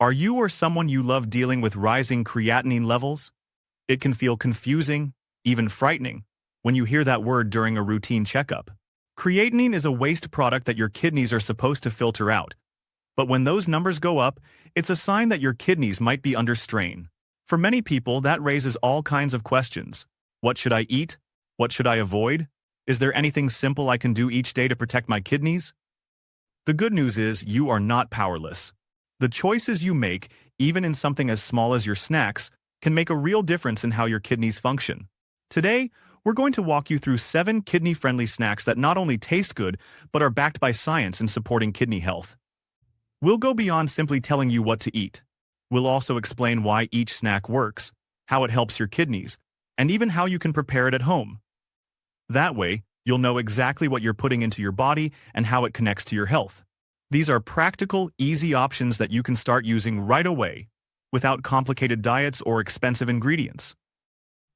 Are you or someone you love dealing with rising creatinine levels? It can feel confusing, even frightening, when you hear that word during a routine checkup. Creatinine is a waste product that your kidneys are supposed to filter out. But when those numbers go up, it's a sign that your kidneys might be under strain. For many people, that raises all kinds of questions. What should I eat? What should I avoid? Is there anything simple I can do each day to protect my kidneys? The good news is you are not powerless. The choices you make, even in something as small as your snacks, can make a real difference in how your kidneys function. Today, we're going to walk you through 7 kidney-friendly snacks that not only taste good, but are backed by science in supporting kidney health. We'll go beyond simply telling you what to eat. We'll also explain why each snack works, how it helps your kidneys, and even how you can prepare it at home. That way, you'll know exactly what you're putting into your body and how it connects to your health. These are practical, easy options that you can start using right away, without complicated diets or expensive ingredients.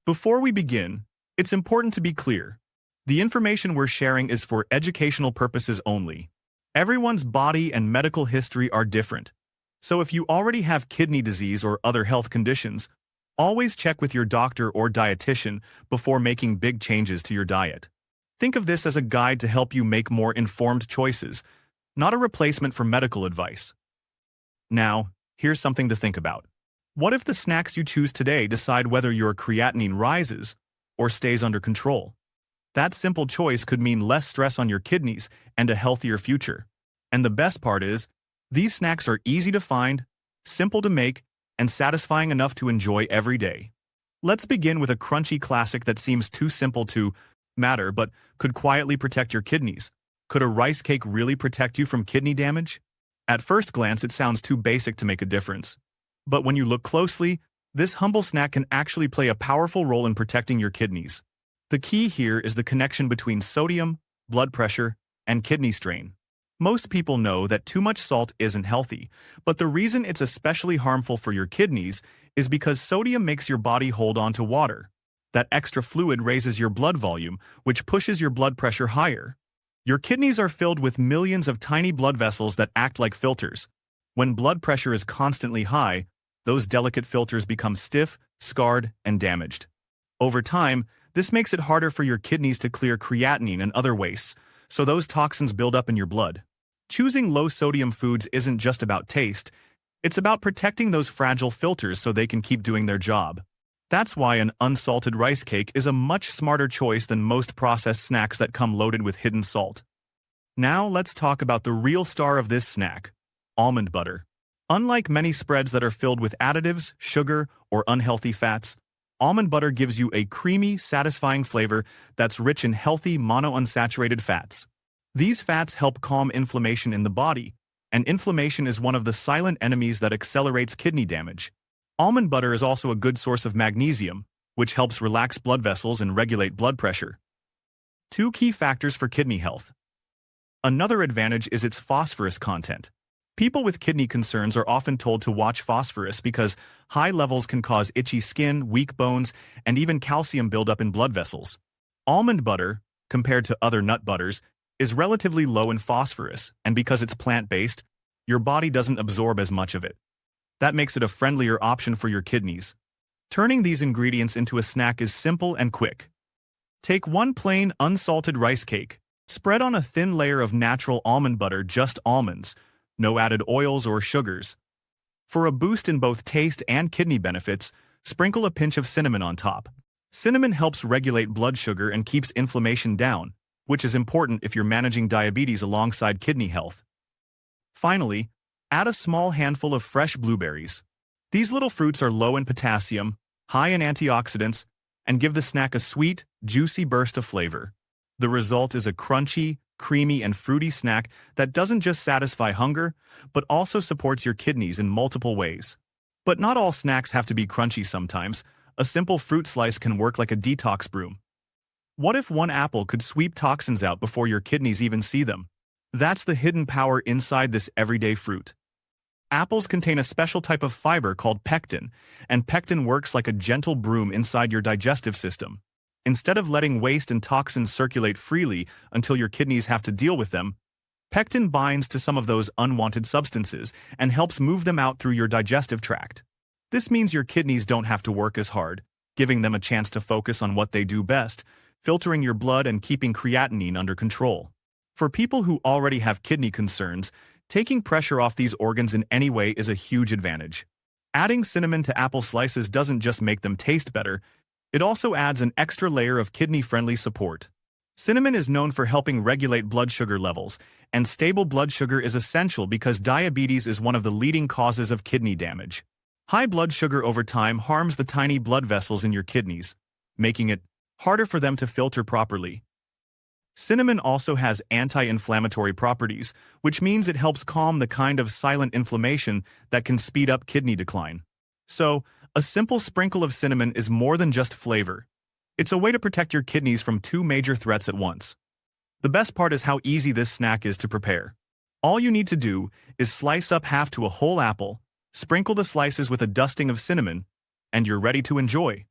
Before we begin, it's important to be clear. The information we're sharing is for educational purposes only. Everyone's body and medical history are different, so if you already have kidney disease or other health conditions, always check with your doctor or dietitian before making big changes to your diet. Think of this as a guide to help you make more informed choices, not a replacement for medical advice. Now, here's something to think about. What if the snacks you choose today decide whether your creatinine rises or stays under control? That simple choice could mean less stress on your kidneys and a healthier future. And the best part is, these snacks are easy to find, simple to make, and satisfying enough to enjoy every day. Let's begin with a crunchy classic that seems too simple to matter but could quietly protect your kidneys. Could a rice cake really protect you from kidney damage? At first glance, it sounds too basic to make a difference. But when you look closely, this humble snack can actually play a powerful role in protecting your kidneys. The key here is the connection between sodium, blood pressure, and kidney strain. Most people know that too much salt isn't healthy, but the reason it's especially harmful for your kidneys is because sodium makes your body hold on to water. That extra fluid raises your blood volume, which pushes your blood pressure higher. Your kidneys are filled with millions of tiny blood vessels that act like filters. When blood pressure is constantly high, those delicate filters become stiff, scarred, and damaged. Over time, this makes it harder for your kidneys to clear creatinine and other wastes, so those toxins build up in your blood. Choosing low-sodium foods isn't just about taste, it's about protecting those fragile filters so they can keep doing their job. That's why an unsalted rice cake is a much smarter choice than most processed snacks that come loaded with hidden salt. Now let's talk about the real star of this snack, almond butter. Unlike many spreads that are filled with additives, sugar, or unhealthy fats, almond butter gives you a creamy, satisfying flavor that's rich in healthy monounsaturated fats. These fats help calm inflammation in the body, and inflammation is one of the silent enemies that accelerates kidney damage. Almond butter is also a good source of magnesium, which helps relax blood vessels and regulate blood pressure. 2 key factors for kidney health. Another advantage is its phosphorus content. People with kidney concerns are often told to watch phosphorus because high levels can cause itchy skin, weak bones, and even calcium buildup in blood vessels. Almond butter, compared to other nut butters, is relatively low in phosphorus, and because it's plant-based, your body doesn't absorb as much of it. That makes it a friendlier option for your kidneys. Turning these ingredients into a snack is simple and quick. Take 1 plain, unsalted rice cake. Spread on a thin layer of natural almond butter, just almonds, no added oils or sugars. For a boost in both taste and kidney benefits, sprinkle a pinch of cinnamon on top. Cinnamon helps regulate blood sugar and keeps inflammation down, which is important if you're managing diabetes alongside kidney health. Finally, add a small handful of fresh blueberries. These little fruits are low in potassium, high in antioxidants, and give the snack a sweet, juicy burst of flavor. The result is a crunchy, creamy, and fruity snack that doesn't just satisfy hunger, but also supports your kidneys in multiple ways. But not all snacks have to be crunchy sometimes. A simple fruit slice can work like a detox broom. What if 1 apple could sweep toxins out before your kidneys even see them? That's the hidden power inside this everyday fruit. Apples contain a special type of fiber called pectin, and pectin works like a gentle broom inside your digestive system. Instead of letting waste and toxins circulate freely until your kidneys have to deal with them, Pectin binds to some of those unwanted substances and helps move them out through your digestive tract. This means your kidneys don't have to work as hard, giving them a chance to focus on what they do best, filtering your blood and keeping creatinine under control. For people who already have kidney concerns, taking pressure off these organs in any way is a huge advantage. Adding cinnamon to apple slices doesn't just make them taste better, it also adds an extra layer of kidney-friendly support. Cinnamon is known for helping regulate blood sugar levels, and stable blood sugar is essential because diabetes is one of the leading causes of kidney damage. High blood sugar over time harms the tiny blood vessels in your kidneys, making it harder for them to filter properly. Cinnamon also has anti-inflammatory properties, which means it helps calm the kind of silent inflammation that can speed up kidney decline. So, a simple sprinkle of cinnamon is more than just flavor. It's a way to protect your kidneys from two major threats at once. The best part is how easy this snack is to prepare. All you need to do is slice up half to a whole apple, sprinkle the slices with a dusting of cinnamon, and you're ready to enjoy.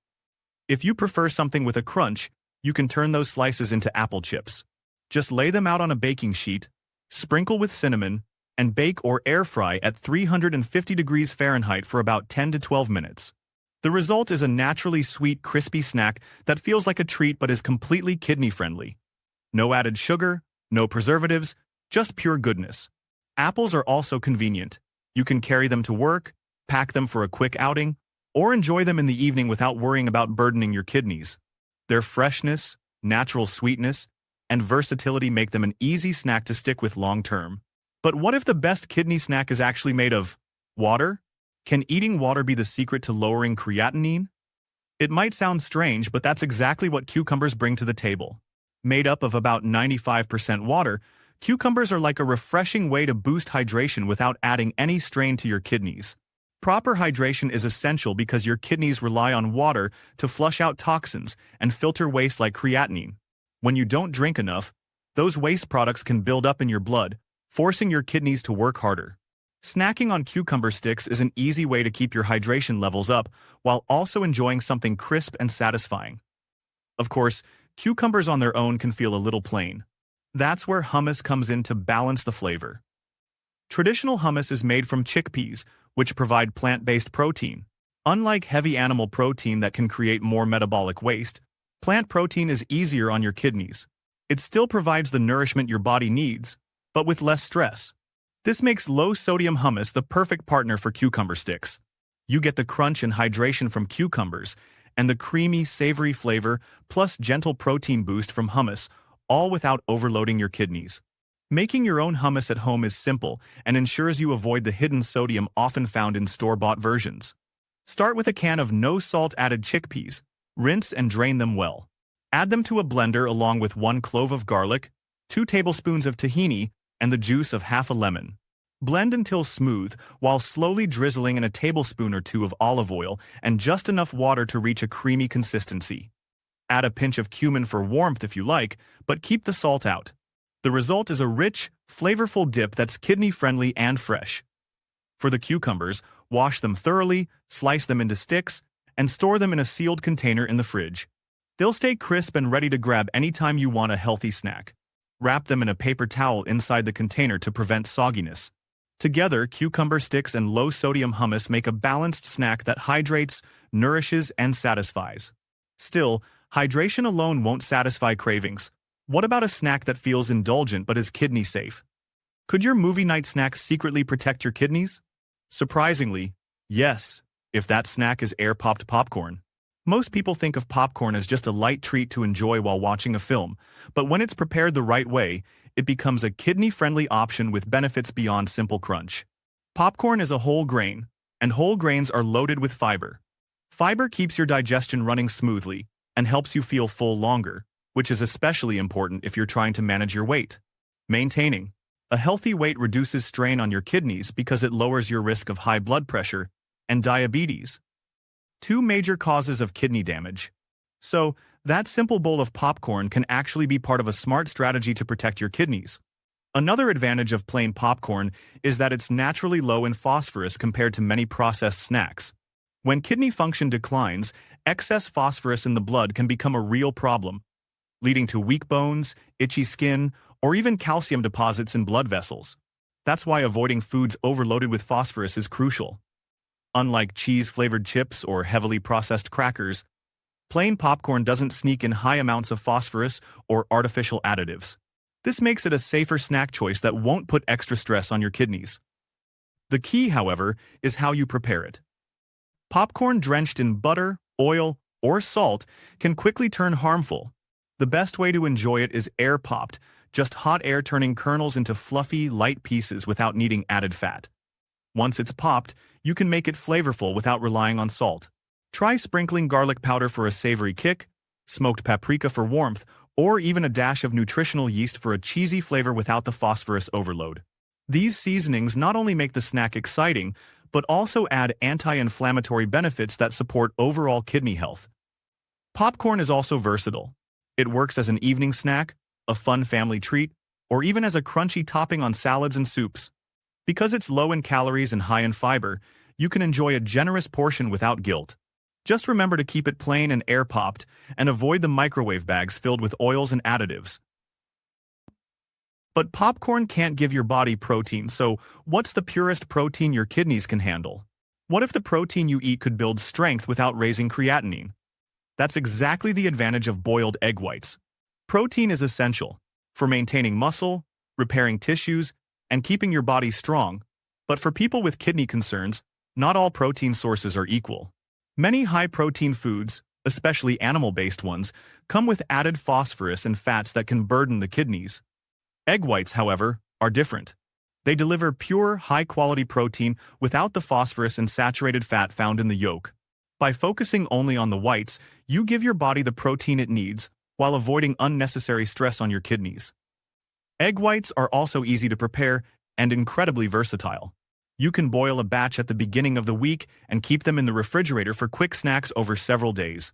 If you prefer something with a crunch, you can turn those slices into apple chips. Just lay them out on a baking sheet, sprinkle with cinnamon, and bake or air fry at 350 degrees Fahrenheit for about 10 to 12 minutes. The result is a naturally sweet, crispy snack that feels like a treat but is completely kidney-friendly. No added sugar, no preservatives, just pure goodness. Apples are also convenient. You can carry them to work, pack them for a quick outing, or enjoy them in the evening without worrying about burdening your kidneys. Their freshness, natural sweetness, and versatility make them an easy snack to stick with long-term. But what if the best kidney snack is actually made of water? Can eating water be the secret to lowering creatinine? It might sound strange, but that's exactly what cucumbers bring to the table. Made up of about 95% water, cucumbers are like a refreshing way to boost hydration without adding any strain to your kidneys. Proper hydration is essential because your kidneys rely on water to flush out toxins and filter waste like creatinine. When you don't drink enough, those waste products can build up in your blood, forcing your kidneys to work harder. Snacking on cucumber sticks is an easy way to keep your hydration levels up while also enjoying something crisp and satisfying. Of course, cucumbers on their own can feel a little plain. That's where hummus comes in to balance the flavor. Traditional hummus is made from chickpeas, which provide plant-based protein. Unlike heavy animal protein that can create more metabolic waste, plant protein is easier on your kidneys. It still provides the nourishment your body needs, but with less stress. This makes low-sodium hummus the perfect partner for cucumber sticks. You get the crunch and hydration from cucumbers, and the creamy, savory flavor, plus gentle protein boost from hummus, all without overloading your kidneys. Making your own hummus at home is simple and ensures you avoid the hidden sodium often found in store-bought versions. Start with a can of no-salt-added chickpeas. Rinse and drain them well. Add them to a blender along with 1 clove of garlic, 2 tablespoons of tahini, and the juice of half a lemon. Blend until smooth, while slowly drizzling in a tablespoon or 2 of olive oil and just enough water to reach a creamy consistency. Add a pinch of cumin for warmth if you like, but keep the salt out. The result is a rich, flavorful dip that's kidney-friendly and fresh. For the cucumbers, wash them thoroughly, slice them into sticks, and store them in a sealed container in the fridge. They'll stay crisp and ready to grab anytime you want a healthy snack. Wrap them in a paper towel inside the container to prevent sogginess. Together, cucumber sticks and low-sodium hummus make a balanced snack that hydrates, nourishes, and satisfies. Still, hydration alone won't satisfy cravings. What about a snack that feels indulgent but is kidney-safe? Could your movie night snack secretly protect your kidneys? Surprisingly, yes, if that snack is air-popped popcorn. Most people think of popcorn as just a light treat to enjoy while watching a film, but when it's prepared the right way, it becomes a kidney-friendly option with benefits beyond simple crunch. Popcorn is a whole grain, and whole grains are loaded with fiber. Fiber keeps your digestion running smoothly and helps you feel full longer, which is especially important if you're trying to manage your weight. Maintaining a healthy weight reduces strain on your kidneys because it lowers your risk of high blood pressure and diabetes, 2 major causes of kidney damage. So, that simple bowl of popcorn can actually be part of a smart strategy to protect your kidneys. Another advantage of plain popcorn is that it's naturally low in phosphorus compared to many processed snacks. When kidney function declines, excess phosphorus in the blood can become a real problem, leading to weak bones, itchy skin, or even calcium deposits in blood vessels. That's why avoiding foods overloaded with phosphorus is crucial. Unlike cheese-flavored chips or heavily processed crackers, plain popcorn doesn't sneak in high amounts of phosphorus or artificial additives. This makes it a safer snack choice that won't put extra stress on your kidneys. The key, however, is how you prepare it. Popcorn drenched in butter, oil, or salt can quickly turn harmful. The best way to enjoy it is air-popped, just hot air turning kernels into fluffy, light pieces without needing added fat. Once it's popped, you can make it flavorful without relying on salt. Try sprinkling garlic powder for a savory kick, smoked paprika for warmth, or even a dash of nutritional yeast for a cheesy flavor without the phosphorus overload. These seasonings not only make the snack exciting, but also add anti-inflammatory benefits that support overall kidney health. Popcorn is also versatile. It works as an evening snack, a fun family treat, or even as a crunchy topping on salads and soups. Because it's low in calories and high in fiber, you can enjoy a generous portion without guilt. Just remember to keep it plain and air-popped, and avoid the microwave bags filled with oils and additives. But popcorn can't give your body protein, so what's the purest protein your kidneys can handle? What if the protein you eat could build strength without raising creatinine? That's exactly the advantage of boiled egg whites. Protein is essential for maintaining muscle, repairing tissues, and keeping your body strong. But for people with kidney concerns, not all protein sources are equal. Many high-protein foods, especially animal-based ones, come with added phosphorus and fats that can burden the kidneys. Egg whites, however, are different. They deliver pure, high-quality protein without the phosphorus and saturated fat found in the yolk. By focusing only on the whites, you give your body the protein it needs, while avoiding unnecessary stress on your kidneys. Egg whites are also easy to prepare and incredibly versatile. You can boil a batch at the beginning of the week and keep them in the refrigerator for quick snacks over several days.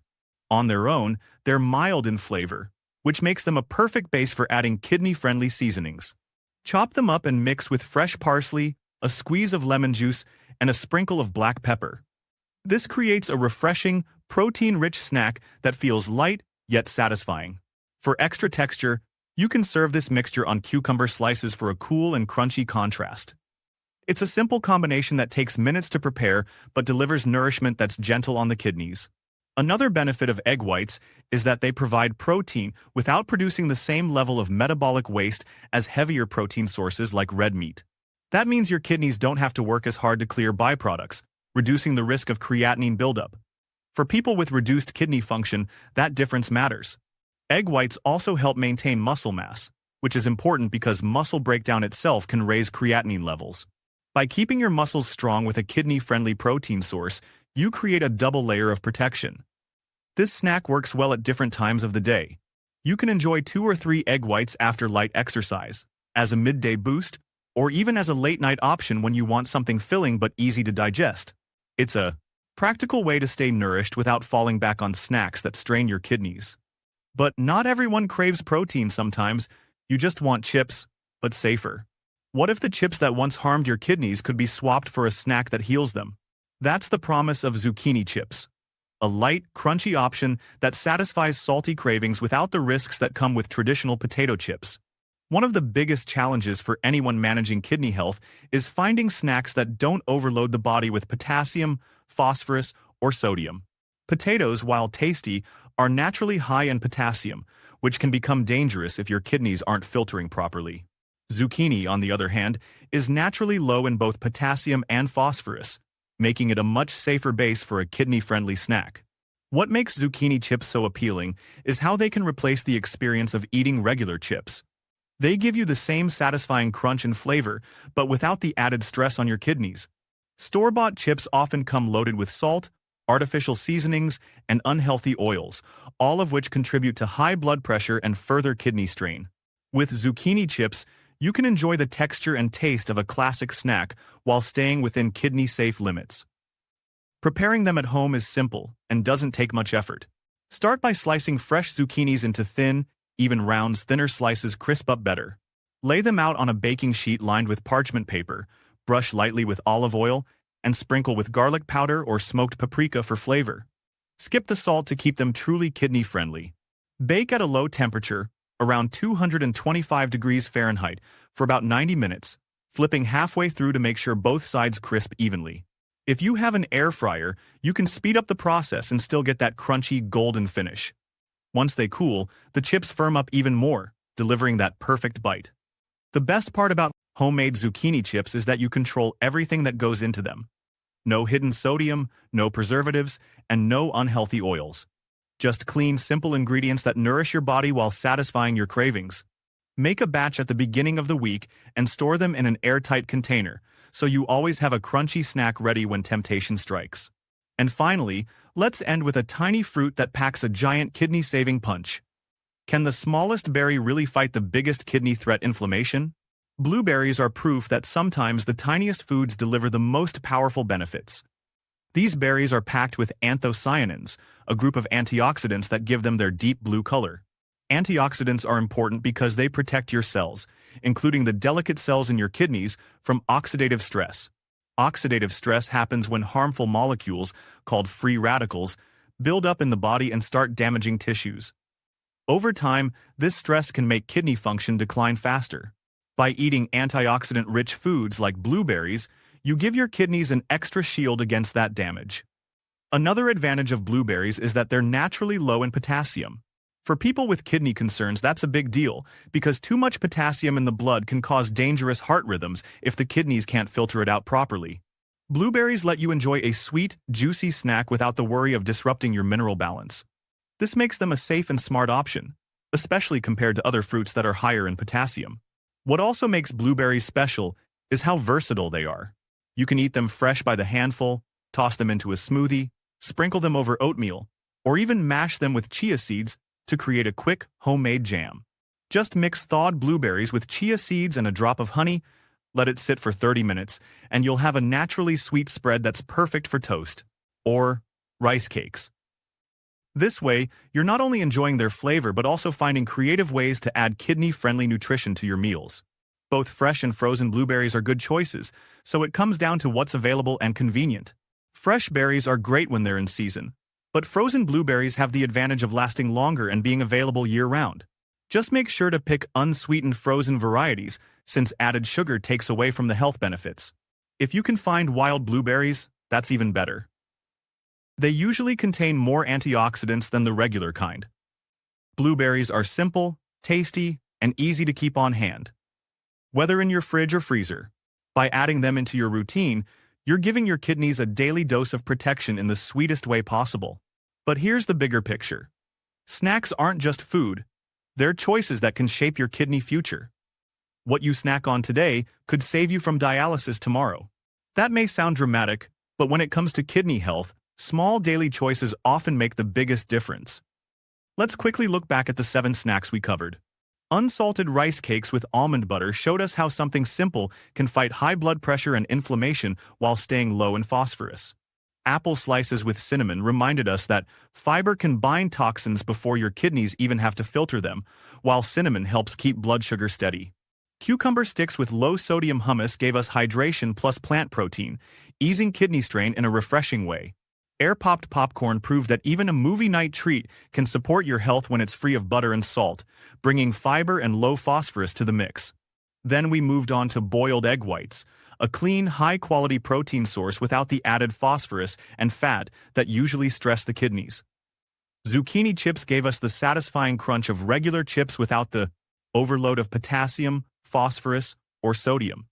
On their own, they're mild in flavor, which makes them a perfect base for adding kidney-friendly seasonings. Chop them up and mix with fresh parsley, a squeeze of lemon juice, and a sprinkle of black pepper. This creates a refreshing, protein-rich snack that feels light yet satisfying. For extra texture, you can serve this mixture on cucumber slices for a cool and crunchy contrast. It's a simple combination that takes minutes to prepare but delivers nourishment that's gentle on the kidneys. Another benefit of egg whites is that they provide protein without producing the same level of metabolic waste as heavier protein sources like red meat. That means your kidneys don't have to work as hard to clear byproducts, reducing the risk of creatinine buildup. For people with reduced kidney function, that difference matters. Egg whites also help maintain muscle mass, which is important because muscle breakdown itself can raise creatinine levels. By keeping your muscles strong with a kidney-friendly protein source, you create a double layer of protection. This snack works well at different times of the day. You can enjoy 2 or 3 egg whites after light exercise, as a midday boost, or even as a late-night option when you want something filling but easy to digest. It's a practical way to stay nourished without falling back on snacks that strain your kidneys. But not everyone craves protein sometimes. You just want chips, but safer. What if the chips that once harmed your kidneys could be swapped for a snack that heals them? That's the promise of zucchini chips. A light, crunchy option that satisfies salty cravings without the risks that come with traditional potato chips. One of the biggest challenges for anyone managing kidney health is finding snacks that don't overload the body with potassium, phosphorus, or sodium. Potatoes, while tasty, are naturally high in potassium, which can become dangerous if your kidneys aren't filtering properly. Zucchini, on the other hand, is naturally low in both potassium and phosphorus, making it a much safer base for a kidney-friendly snack. What makes zucchini chips so appealing is how they can replace the experience of eating regular chips. They give you the same satisfying crunch and flavor, but without the added stress on your kidneys. Store-bought chips often come loaded with salt, artificial seasonings, and unhealthy oils, all of which contribute to high blood pressure and further kidney strain. With zucchini chips, you can enjoy the texture and taste of a classic snack while staying within kidney-safe limits. Preparing them at home is simple and doesn't take much effort. Start by slicing fresh zucchinis into thin, even rounds. Thinner slices crisp up better. Lay them out on a baking sheet lined with parchment paper, brush lightly with olive oil, and sprinkle with garlic powder or smoked paprika for flavor. Skip the salt to keep them truly kidney-friendly. Bake at a low temperature, around 225 degrees Fahrenheit, for about 90 minutes, flipping halfway through to make sure both sides crisp evenly. If you have an air fryer, you can speed up the process and still get that crunchy, golden finish. Once they cool, the chips firm up even more, delivering that perfect bite. The best part about homemade zucchini chips is that you control everything that goes into them. No hidden sodium, no preservatives, and no unhealthy oils. Just clean, simple ingredients that nourish your body while satisfying your cravings. Make a batch at the beginning of the week and store them in an airtight container, so you always have a crunchy snack ready when temptation strikes. And finally, let's end with a tiny fruit that packs a giant kidney-saving punch. Can the smallest berry really fight the biggest kidney threat, inflammation? Blueberries are proof that sometimes the tiniest foods deliver the most powerful benefits. These berries are packed with anthocyanins, a group of antioxidants that give them their deep blue color. Antioxidants are important because they protect your cells, including the delicate cells in your kidneys, from oxidative stress. Oxidative stress happens when harmful molecules, called free radicals, build up in the body and start damaging tissues. Over time, this stress can make kidney function decline faster. By eating antioxidant-rich foods like blueberries, you give your kidneys an extra shield against that damage. Another advantage of blueberries is that they're naturally low in potassium. For people with kidney concerns, that's a big deal, because too much potassium in the blood can cause dangerous heart rhythms if the kidneys can't filter it out properly. Blueberries let you enjoy a sweet, juicy snack without the worry of disrupting your mineral balance. This makes them a safe and smart option, especially compared to other fruits that are higher in potassium. What also makes blueberries special is how versatile they are. You can eat them fresh by the handful, toss them into a smoothie, sprinkle them over oatmeal, or even mash them with chia seeds to create a quick, homemade jam. Just mix thawed blueberries with chia seeds and a drop of honey, let it sit for 30 minutes, and you'll have a naturally sweet spread that's perfect for toast or rice cakes. This way, you're not only enjoying their flavor but also finding creative ways to add kidney-friendly nutrition to your meals. Both fresh and frozen blueberries are good choices, so it comes down to what's available and convenient. Fresh berries are great when they're in season, but frozen blueberries have the advantage of lasting longer and being available year-round. Just make sure to pick unsweetened frozen varieties, since added sugar takes away from the health benefits. If you can find wild blueberries, that's even better. They usually contain more antioxidants than the regular kind. Blueberries are simple, tasty, and easy to keep on hand. Whether in your fridge or freezer, by adding them into your routine, you're giving your kidneys a daily dose of protection in the sweetest way possible. But here's the bigger picture. Snacks aren't just food. They're choices that can shape your kidney future. What you snack on today could save you from dialysis tomorrow. That may sound dramatic, but when it comes to kidney health, small daily choices often make the biggest difference. Let's quickly look back at the 7 snacks we covered. Unsalted rice cakes with almond butter showed us how something simple can fight high blood pressure and inflammation while staying low in phosphorus. Apple slices with cinnamon reminded us that fiber can bind toxins before your kidneys even have to filter them, while cinnamon helps keep blood sugar steady. Cucumber sticks with low-sodium hummus gave us hydration plus plant protein, easing kidney strain in a refreshing way. Air-popped popcorn proved that even a movie night treat can support your health when it's free of butter and salt, bringing fiber and low phosphorus to the mix. Then we moved on to boiled egg whites, a clean, high-quality protein source without the added phosphorus and fat that usually stress the kidneys. Zucchini chips gave us the satisfying crunch of regular chips without the overload of potassium, phosphorus, or sodium.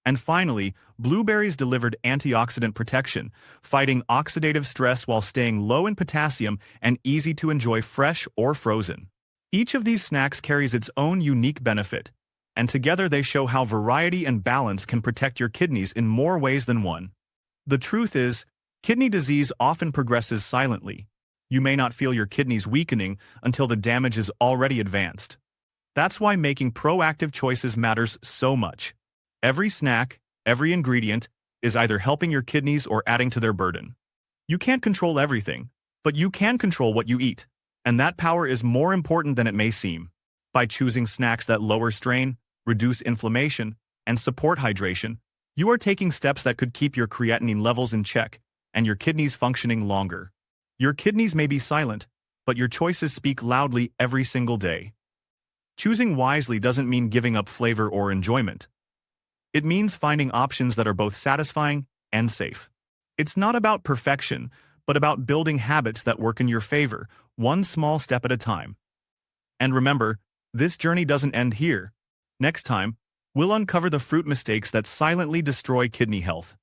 And finally, blueberries delivered antioxidant protection, fighting oxidative stress while staying low in potassium and easy to enjoy fresh or frozen. Each of these snacks carries its own unique benefit, and together they show how variety and balance can protect your kidneys in more ways than one. The truth is, kidney disease often progresses silently. You may not feel your kidneys weakening until the damage is already advanced. That's why making proactive choices matters so much. Every snack, every ingredient, is either helping your kidneys or adding to their burden. You can't control everything, but you can control what you eat, and that power is more important than it may seem. By choosing snacks that lower strain, reduce inflammation, and support hydration, you are taking steps that could keep your creatinine levels in check and your kidneys functioning longer. Your kidneys may be silent, but your choices speak loudly every single day. Choosing wisely doesn't mean giving up flavor or enjoyment. It means finding options that are both satisfying and safe. It's not about perfection, but about building habits that work in your favor, one small step at a time. And remember, this journey doesn't end here. Next time, we'll uncover the fruit mistakes that silently destroy kidney health.